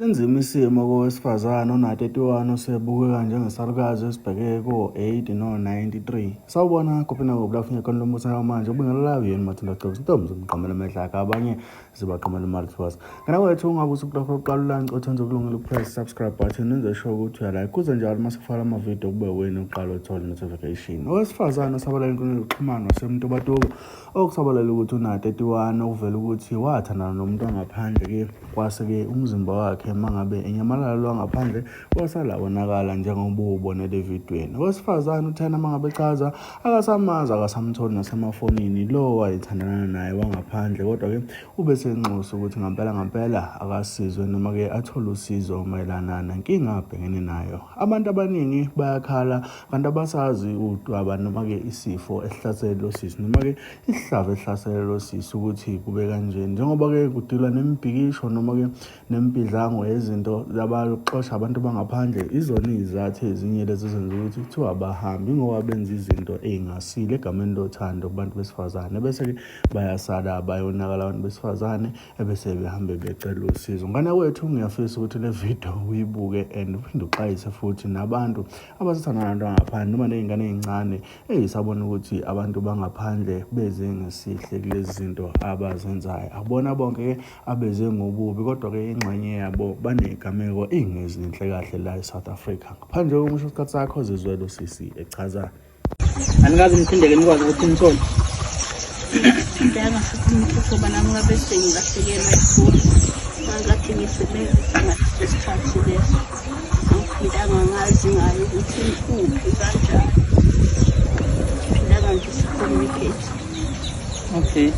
Senzima isimo kowesifazane ona-31 osebukeka njengesalukazi esibheke ko-80 no-93. Sawubona kuphina ngobulafunye khona lombusana manje ubingelela yini mathinda cebo intombi zomqhamela amehla akhe abanye zibaqhamela imali futhi. Kana wethu ungabe usukulafu oqala ulanci othenza ukulungela upress subscribe button nenze sure ukuthi uyalike kuze njalo masifaka amavidiyo kube wena uqala uthola notification. Owesifazane osabalala inkundla yokuxhumana wasemtubatuba okusabalala ukuthi una-31 okuvela ukuthi wathandana nomuntu wangaphandle kwase-ke umzimba wakhe mangabe enyamalala wangaphandle wasala wonakala njengoba ubonele evidweni. Owesifazane uthena mangabe echaza akasamazi akasamtholi nasemafonini lo wayethandana naye wangaphandle, kodwa-ke ube senxusa ukuthi ngampela akasizwe noma-ke athole usizo mayelana nenkinga abhekene nayo. Abantu abaningi bayakhala kanti abasazi udwaba noma-ke isifo esihlasele lo sisi noma-ke isihlava esihlasele lo sisi ukuthi kube kanjeni, njengoba-ke kudilwa nemibhikisho noma-ke nempidlango yezinto abaxosha abantu bangaphandle. Izona izathu ezinye lezi zenza ukuthi kuthiwa abahambi ngoba benza izinto ey'ngasile egameni lothando kubantu besifazane, bese-ke bayasala bayonakala abantu besifazane ebese behambe becela usizo. Ngane wethu ngiyafisa ukuthi le video uyibuke and uphinde uxwayise futhi nabantu abasathandana nabantu bangaphandle noma ney'ngane ey'ncane ey'sabona ukuthi abantu bangaphandle beze ngesihle kulezi zinto abazenzayo. Akubona bonke-ke abeze ngobubi, kodwa-ke ingxenye yabo banegameko engezinhle kahle la eSouth Africa. Ngaphandle kokusho isikhathi sakho zizwelo sisi echaza. Anikaze niphindeke nikwazi ukuthi nithole. Ngiyangasithi umthetho bana ngabe sengilahlekelwe futhi ngathi ngisebenzisa ngesikhathi leso angiphindanga ngazi ngayo ukuthi ikuphi kanjani, phindanga nje si-communicate. Okay.